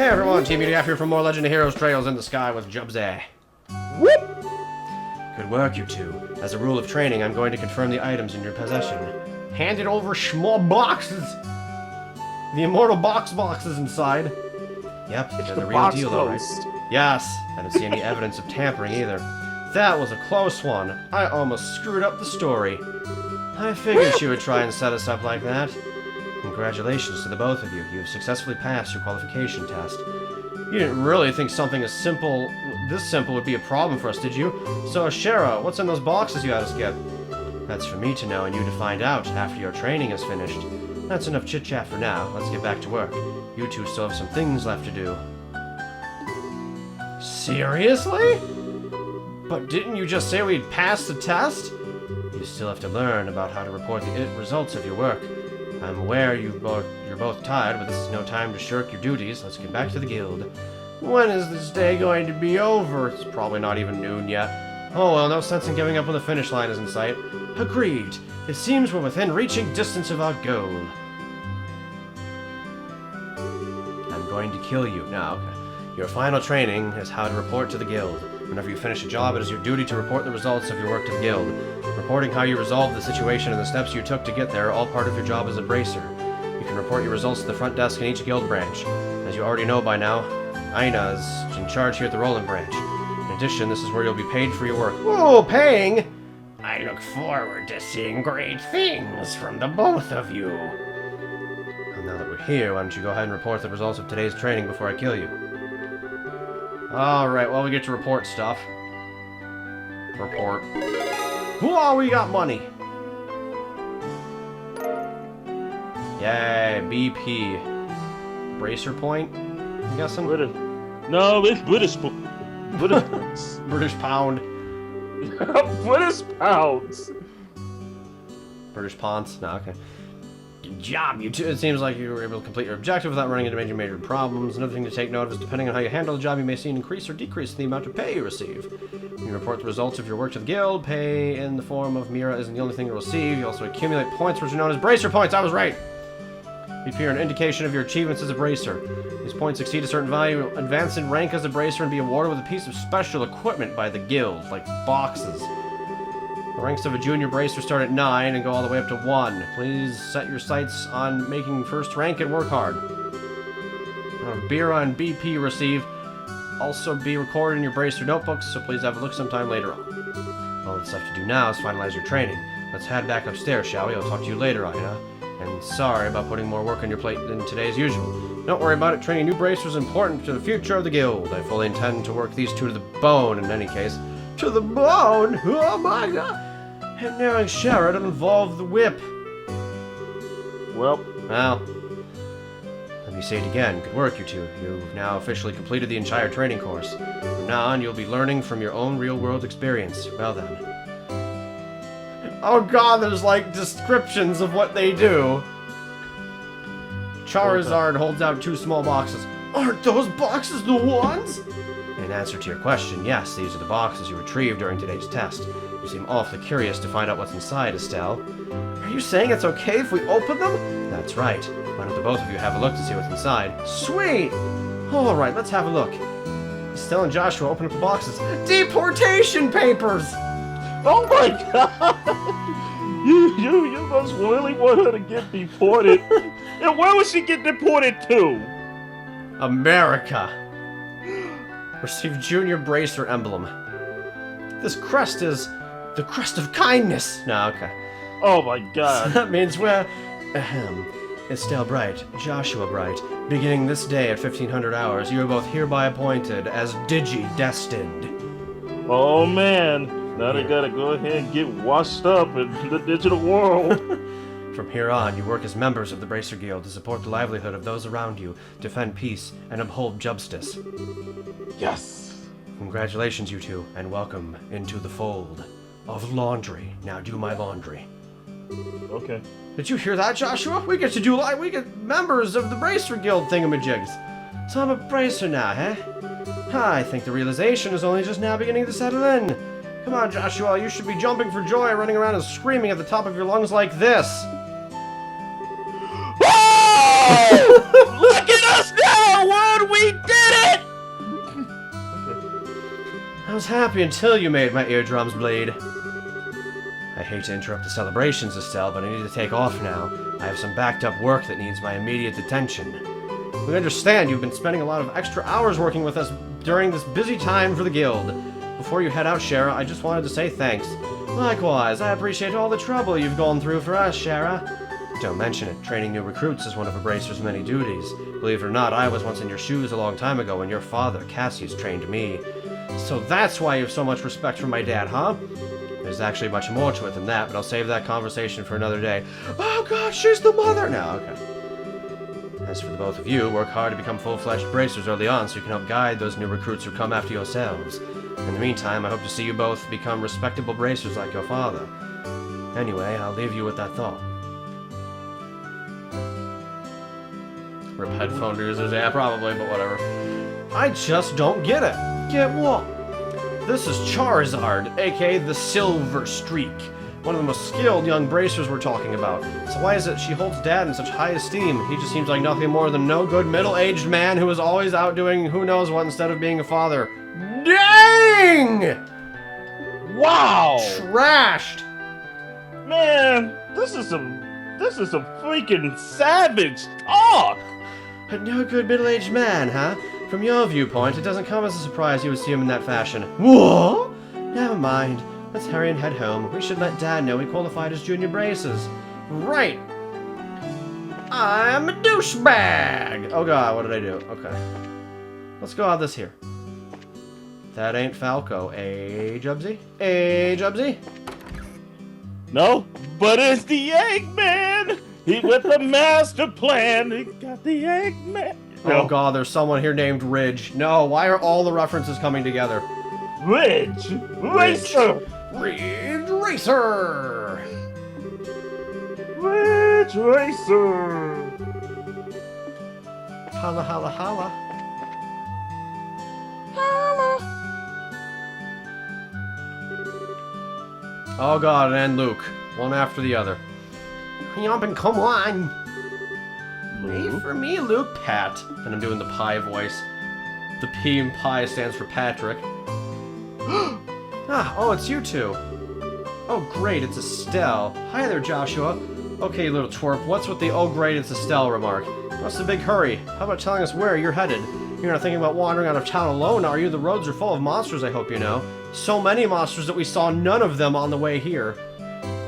Hey everyone, Teamudf here for more Legend of Heroes Trails in the Sky with Jubsy. Whoop! Good work, you two. As a rule of training, I'm going to confirm the items in your possession. Hand it over small boxes! The immortal boxes inside. Yep, they're the real deal, alright. Yes, I don't see any evidence of tampering either. That was a close one. I almost screwed up the story. I figured she would try and set us up like that. Congratulations to the both of you. You have successfully passed your qualification test. You didn't really think something this simple would be a problem for us, did you? So, Schera, what's in those boxes you had us get? That's for me to know and you to find out after your training is finished. That's enough chit-chat for now. Let's get back to work. You two still have some things left to do. Seriously? But didn't you just say we'd passed the test? You still have to learn about how to report the results of your work. I'm aware you're both tired, but this is no time to shirk your duties. Let's get back to the guild. When is this day going to be over? It's probably not even noon yet. Oh well, no sense in giving up when the finish line is in sight. Agreed. It seems we're within reaching distance of our goal. I'm going to kill you. Now, okay. Your final training is how to report to the guild. Whenever you finish a job, it is your duty to report the results of your work to the guild. Reporting how you resolved the situation and the steps you took to get there are all part of your job as a bracer. You can report your results to the front desk in each guild branch. As you already know by now, Aina is in charge here at the Roland branch. In addition, this is where you'll be paid for your work. Whoa, paying? I look forward to seeing great things from the both of you. And now that we're here, why don't you go ahead and report the results of today's training before I kill you? Alright, well, we get to report stuff. Report. Whoa, we got money! Yay, BP. Bracer point, I'm guessing? No, it's British pounds. British pound. British pounds. British ponds? No, okay. Good job, you two. It seems like you were able to complete your objective without running into major problems. Another thing to take note of is depending on how you handle the job, you may see an increase or decrease in the amount of pay you receive. When you report the results of your work to the guild, pay in the form of Mira isn't the only thing you'll receive. You also accumulate points, which are known as bracer points. I was right! BP are an indication of your achievements as a bracer. These points exceed a certain value, advance in rank as a bracer, and be awarded with a piece of special equipment by the guild, like boxes. The ranks of a junior bracer start at 9 and go all the way up to 1. Please set your sights on making first rank and work hard. Bira and BP receive also be recorded in your bracer notebooks, so please have a look sometime later on. All that's left to do now is finalize your training. Let's head back upstairs, shall we? I'll talk to you later, Aina. And sorry about putting more work on your plate than today as usual. Don't worry about it, training new bracers is important to the future of the guild. I fully intend to work these two to the bone in any case. To the bone? Oh my god! And knowing Schera to involve the whip. Well, let me say it again. Good work, you two. You've now officially completed the entire training course. From now on, you'll be learning from your own real-world experience. Well then. Oh god, there's like descriptions of what they do. Charizard holds out 2 small boxes. Aren't those boxes the ones? In answer to your question, yes, these are the boxes you retrieved during today's test. You seem awfully curious to find out what's inside, Estelle. Are you saying it's okay if we open them? That's right. Why don't the both of you have a look to see what's inside? Sweet! Alright, let's have a look. Estelle and Joshua open up the boxes. Deportation papers! oh my god! You must really want her to get deported. And where would she get deported to? America. Receive Junior Bracer Emblem. This crest is the crest of kindness. No, okay. Oh my god. That means we're... Estelle Bright, Joshua Bright, beginning this day at 1500 hours, you are both hereby appointed as Digi-Destined. Oh man. Now they gotta go ahead and get washed up in the digital world. From here on, you work as members of the Bracer Guild to support the livelihood of those around you, defend peace, and uphold justice. Yes. Congratulations, you two, and welcome into the fold of laundry. Now do my laundry. Okay. Did you hear that, Joshua? We get members of the Bracer Guild thingamajigs. So I'm a bracer now, huh? I think the realization is only just now beginning to settle in. Come on, Joshua, you should be jumping for joy, running around and screaming at the top of your lungs like this. Look at us now! What are we I was happy until you made my eardrums bleed. I hate to interrupt the celebrations, Estelle, but I need to take off now. I have some backed up work that needs my immediate attention. We understand you've been spending a lot of extra hours working with us during this busy time for the guild. Before you head out, Schera, I just wanted to say thanks. Likewise, I appreciate all the trouble you've gone through for us, Schera. Don't mention it. Training new recruits is one of a bracer's many duties. Believe it or not, I was once in your shoes a long time ago when your father, Cassius, trained me. So that's why you have so much respect for my dad, huh? There's actually much more to it than that, but I'll save that conversation for another day. Oh god, she's the mother! No, okay. As for the both of you, work hard to become full-fledged bracers early on so you can help guide those new recruits who come after yourselves. In the meantime, I hope to see you both become respectable bracers like your father. Anyway, I'll leave you with that thought. Rip headphone users, yeah, probably, but whatever. I just don't get it. Get what? This is Charizard, aka the Silver Streak. One of the most skilled young bracers we're talking about. So why is it she holds Dad in such high esteem? He just seems like nothing more than no good middle-aged man who is always out doing who knows what instead of being a father. Dang! Wow! Trashed! Man, this is some freaking savage talk! A no good middle-aged man, huh? From your viewpoint, it doesn't come as a surprise you would see him in that fashion. What? Never mind. Let's hurry and head home. We should let Dad know we qualified as junior braces. Right. I'm a douchebag! Oh god, what did I do? Okay. Let's go out this here. That ain't Falco. Eh, Jubsy? Eh, Jubsy? No, but it's the Eggman! He with the master plan. He got the Eggman. No. Oh god, there's someone here named Ridge. No, why are all the references coming together? Ridge! Racer! Ridge Racer! Ridge Racer! Holla, holla, holla. Oh god, and Luke. One after the other. Yumpin', come on! Wait for me, Luke. Pat. And I'm doing the pie voice. The P in pie stands for Patrick. Oh, it's you two. Oh, great, it's Estelle. Hi there, Joshua. Okay, little twerp, what's with the oh great, it's Estelle remark? What's the big hurry? How about telling us where you're headed? You're not thinking about wandering out of town alone, are you? The roads are full of monsters, I hope you know. So many monsters that we saw none of them on the way here.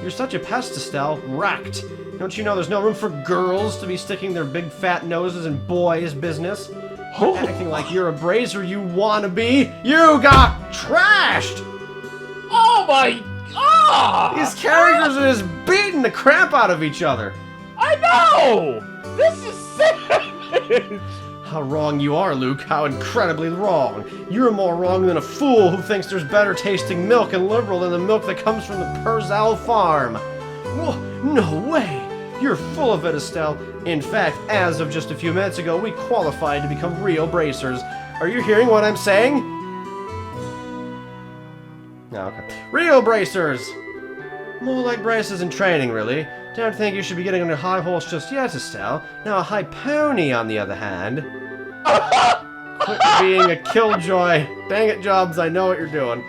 You're such a pest, Estelle. Wrecked. Don't you know there's no room for girls to be sticking their big fat noses in boys' business? Acting like you're a bracer you wanna be. You got trashed! Oh my god! These characters are just beating the crap out of each other. I know! This is savage! How wrong you are, Luke. How incredibly wrong. You're more wrong than a fool who thinks there's better tasting milk and liberal than the milk that comes from the Purcell farm. Whoa, no way. You're full of it, Estelle. In fact, as of just a few minutes ago, we qualified to become real bracers. Are you hearing what I'm saying? No, okay. Real bracers! More like braces in training, really. Don't think you should be getting on your high horse just yet, Estelle. Now a high pony, on the other hand. Quit being a killjoy. Dang it, Jobs, I know what you're doing.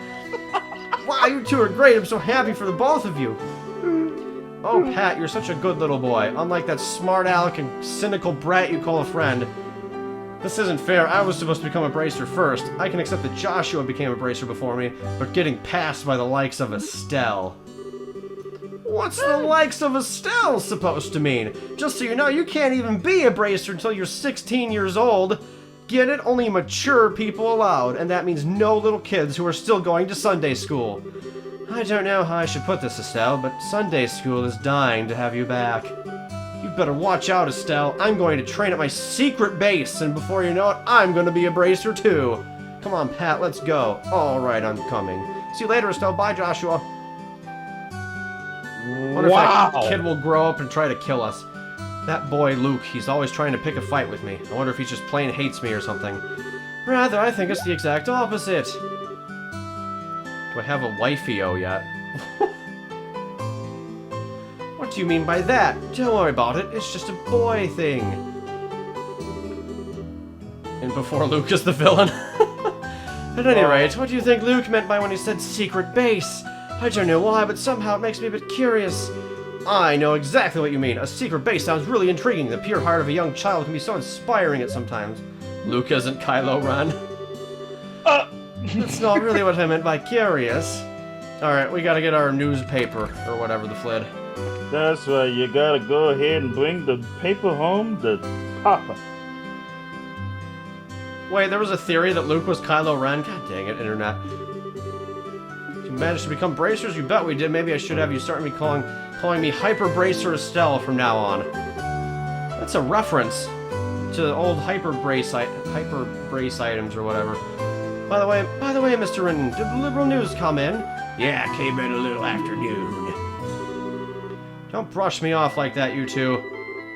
Wow, you two are great. I'm so happy for the both of you. Oh, Pat, you're such a good little boy. Unlike that smart aleck and cynical brat you call a friend. This isn't fair. I was supposed to become a bracer first. I can accept that Joshua became a bracer before me, but getting passed by the likes of Estelle. What's the likes of Estelle supposed to mean? Just so you know, you can't even be a bracer until you're 16 years old. Get it? Only mature people allowed, and that means no little kids who are still going to Sunday school. I don't know how I should put this, Estelle, but Sunday school is dying to have you back. You better watch out, Estelle. I'm going to train at my secret base, and before you know it, I'm going to be a bracer too. Come on, Pat, let's go. All right, I'm coming. See you later, Estelle. Bye, Joshua. Wonder if that kid will grow up and try to kill us. That boy, Luke, he's always trying to pick a fight with me. I wonder if he just plain hates me or something. Rather, I think it's the exact opposite. Do I have a wifey-o yet? What do you mean by that? Don't worry about it. It's just a boy thing. And before Luke is the villain. At any rate, what do you think Luke meant by when he said secret base? I don't know why, but somehow it makes me a bit curious. I know exactly what you mean. A secret base sounds really intriguing. The pure heart of a young child can be so inspiring at sometimes. Luke isn't Kylo Ren. That's not really what I meant by curious. Alright, we gotta get our newspaper, or whatever the flid. That's right, you gotta go ahead and bring the paper home to Papa. Wait, there was a theory that Luke was Kylo Ren? God dang it, Internet. You managed to become bracers? You bet we did. Maybe I should have you start me calling me Hyper Bracer Estelle from now on. That's a reference to old Hyper Brace items or whatever. By the way, Mr. Rin, did the Liberal News come in? Yeah, came in a little afternoon. Don't brush me off like that, you two.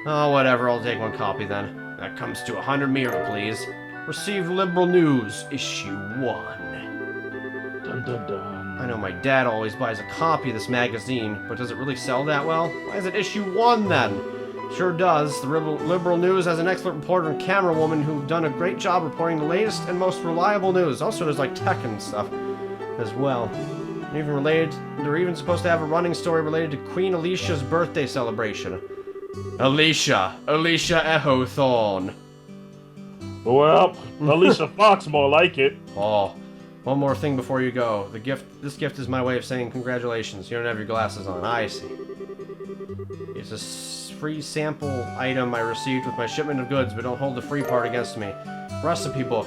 Oh, whatever, I'll take one copy then. That comes to 100 mirror, please. Receive Liberal News, issue 1. Dun dun dun. I know my dad always buys a copy of this magazine, but does it really sell that well? Why is it issue 1 then? Sure does. The Liberal News has an excellent reporter and camerawoman who've done a great job reporting the latest and most reliable news. Also, there's like tech and stuff as well. They're even supposed to have a running story related to Queen Alicia's birthday celebration. Alicia Ehothorn. Well, Alicia Fox more like it. Oh, one more thing before you go. This gift is my way of saying congratulations. You don't have your glasses on. I see. It's a free sample item I received with my shipment of goods, but don't hold the free part against me. Recipe book.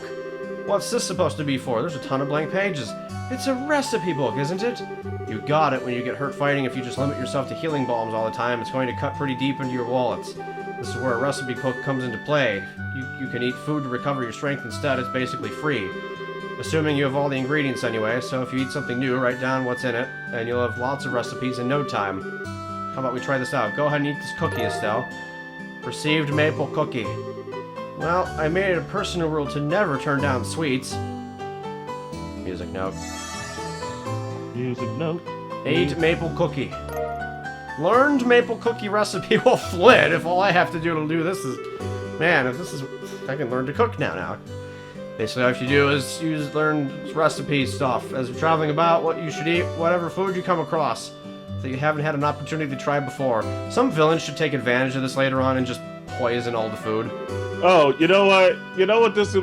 What's this supposed to be for? There's a ton of blank pages. It's a recipe book, isn't it? You got it when you get hurt fighting. If you just limit yourself to healing balms all the time, it's going to cut pretty deep into your wallets. This is where a recipe book comes into play. You can eat food to recover your strength instead. It's basically free. Assuming you have all the ingredients anyway, so if you eat something new, write down what's in it, and you'll have lots of recipes in no time. How about we try this out? Go ahead and eat this cookie, Estelle. Received maple cookie. Well, I made it a personal rule to never turn down sweets. Music note. Music note. Ate maple cookie. Learned maple cookie recipe. Well, Flint, if all I have to do to do this is... Man, I can learn to cook now. Basically, all you have to do is learn recipe stuff. As you're traveling about, what you should eat, whatever food you come across that you haven't had an opportunity to try before. Some villains should take advantage of this later on and just poison all the food. Oh, you know what? You know what this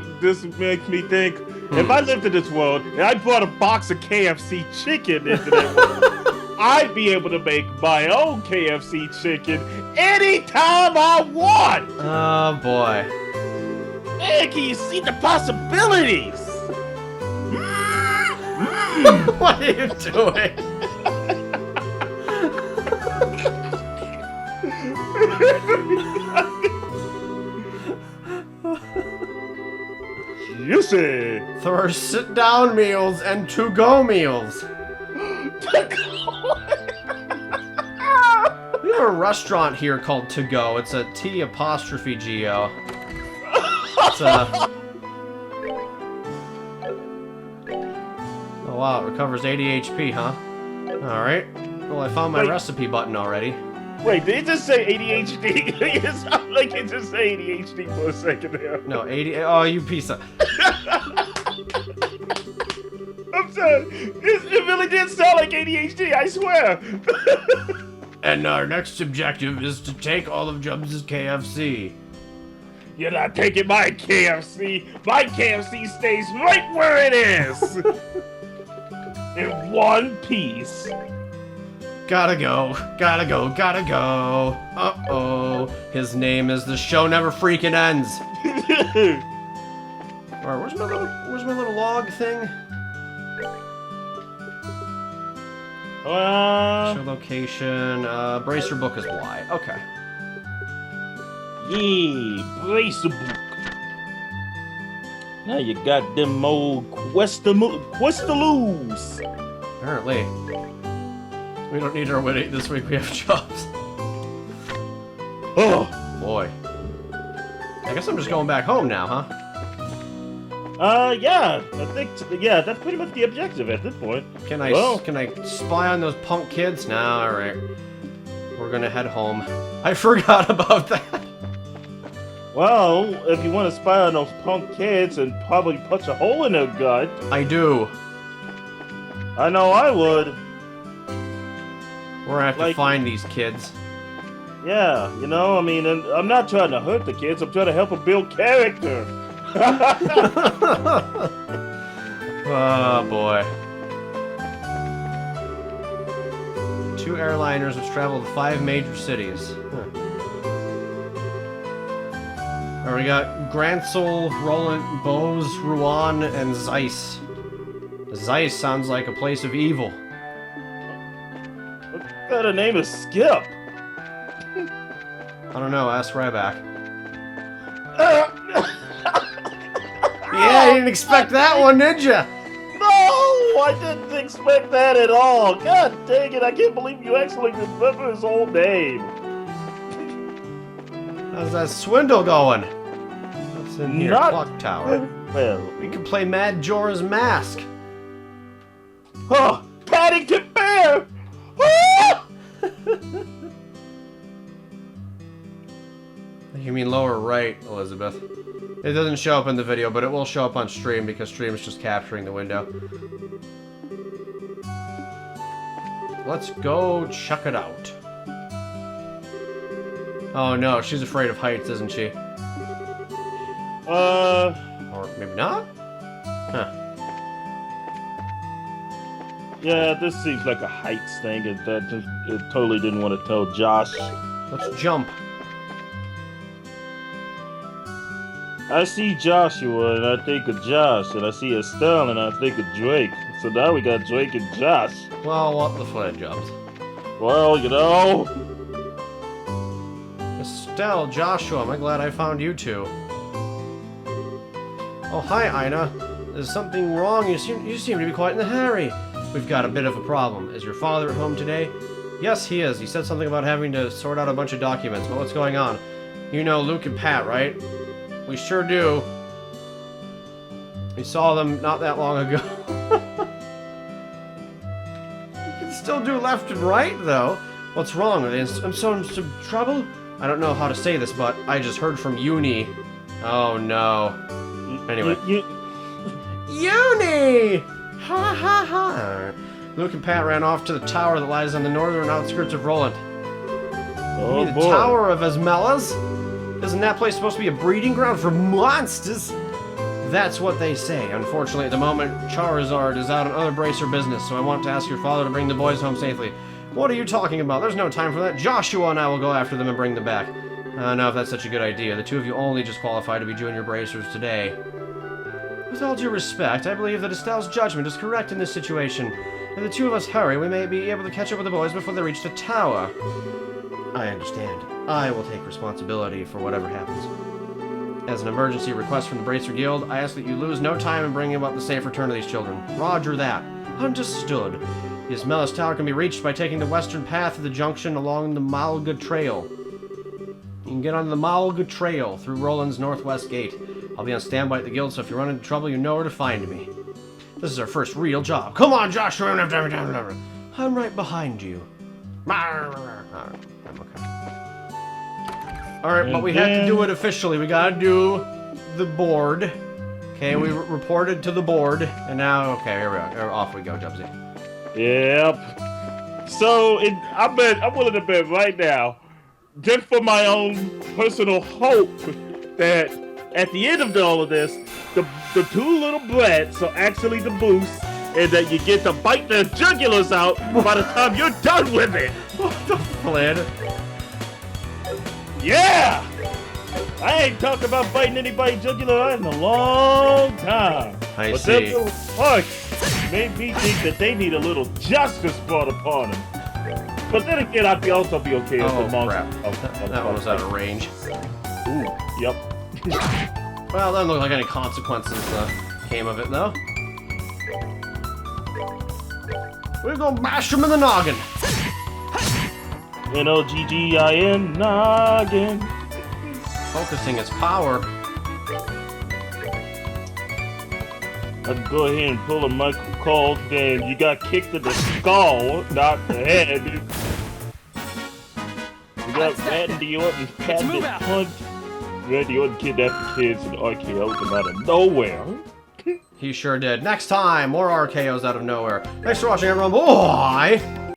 makes me think? If I lived in this world and I brought a box of KFC chicken into that world, I'd be able to make my own KFC chicken anytime I want! Oh, boy. Man, can you see the possibilities? What are you doing? Juicy! There are sit-down meals and to-go meals. We have a restaurant here called To Go. It's a T''G''O. It's a... Oh wow, it recovers 80 HP, huh? Alright. Well, I found my recipe button already. Wait, did it just say ADHD? It sounded like it just said ADHD for a second there. No, 80... Oh, you piece of... I'm sorry. It really did sound like ADHD, I swear. And our next objective is to take all of Jubs' KFC. You're not taking my KFC. My KFC stays right where it is. In one piece. Gotta go. Uh-oh. His name is The Show Never Freaking Ends. Alright, where's my little log thing? Show location. Bracer book is Y. Okay. Yeah, Bracer book. Now you got them old Questaloos. Apparently. We don't need our wit this week, we have jobs. Oh! Boy. I guess I'm just going back home now, huh? Yeah. I think, that's pretty much the objective at this point. Can I spy on those punk kids? No, alright. We're gonna head home. I forgot about that. Well, if you want to spy on those punk kids and probably punch a hole in their gut, I do. I know I would. We're gonna have to find these kids. Yeah, you know, I mean, and I'm not trying to hurt the kids. I'm trying to help them build character. Oh boy. 2 airliners which travel to 5 major cities. Alright, we got Gransel, Roland, Bose, Rouen, and Zeiss. Zeiss sounds like a place of evil. What kind of name is Skip? I don't know, ask Ryback. Yeah, you didn't expect that one, did ya? No, I didn't expect that at all. God dang it, I can't believe you actually remember his whole name. How's that swindle going? What's in here? Clock tower. Well, We can play Mad Jorah's Mask. oh, Paddington Bear! Ah! You mean lower right, Elizabeth. It doesn't show up in the video, but it will show up on stream because stream is just capturing the window. Let's go check it out. Oh no, she's afraid of heights, isn't she? Or maybe not? Huh. Yeah, this seems like a heights thing. It totally didn't want to tell Josh. Let's jump. I see Joshua and I think of Josh, and I see Estelle and I think of Drake. So now we got Drake and Josh. Well, what the footage jumps. Well, you know. Estelle, Joshua, am I glad I found you two. Oh, hi, Ina. Is something wrong? You seem to be quite in a hurry. We've got a bit of a problem. Is your father at home today? Yes, he is. He said something about having to sort out a bunch of documents, but what's going on? You know Luke and Pat, right? We sure do. We saw them not that long ago. You can still do left and right, though. What's wrong? Are they in some trouble? I don't know how to say this, but I just heard from Uni. Oh, no. Anyway. Uni! Ha ha ha! Luke and Pat ran off to the tower that lies on the northern outskirts of Roland. Oh, the boy. Tower of Esmelas? Isn't that place supposed to be a breeding ground for monsters? That's what they say. Unfortunately, at the moment, Charizard is out on other bracer business, so I want to ask your father to bring the boys home safely. What are you talking about? There's no time for that. Joshua and I will go after them and bring them back. I don't know if that's such a good idea. The two of you only just qualified to be junior bracers today. With all due respect, I believe that Estelle's judgment is correct in this situation. If the two of us hurry, we may be able to catch up with the boys before they reach the tower. I understand. I will take responsibility for whatever happens. As an emergency request from the Bracer Guild, I ask that you lose no time in bringing about the safe return of these children. Roger that. Understood. The Esmelas Tower can be reached by taking the western path of the junction along the Malga Trail. You can get on the Malga Trail through Roland's northwest gate. I'll be on standby at the guild, so if you run into trouble, you know where to find me. This is our first real job. Come on, Josh! I'm right behind you. I'm okay. Alright, but we have to do it officially. We gotta do the board. Okay, we reported to the board, and now, okay, here we go. Off we go, Jubsy. Yep. So, I'm willing to bet right now, just for my own personal hope, that at the end of all of this, the two little brats are actually the boost, and that you get to bite their jugulars out by the time you're done with it. What the fled? Yeah! I ain't talked about biting anybody's jugular in a long time. I see. Them little fucks made me think that they need a little justice brought upon them. But then again, I'd also be okay if the monster. That one was out of range. Ooh, yep. Well, doesn't look like any consequences came of it, though. We're gonna bash him in the noggin. N-O-G-G-I-N, noggin. Focusing its power. I'd go ahead and pull a Michael Cole, then you got kicked in the skull, not the head. You got Randy Orton, Captain Punch. Randy Orton kidnapped the kids and RKO'd them out of nowhere. He sure did. Next time, more RKOs out of nowhere. Thanks for watching, everyone. Bye!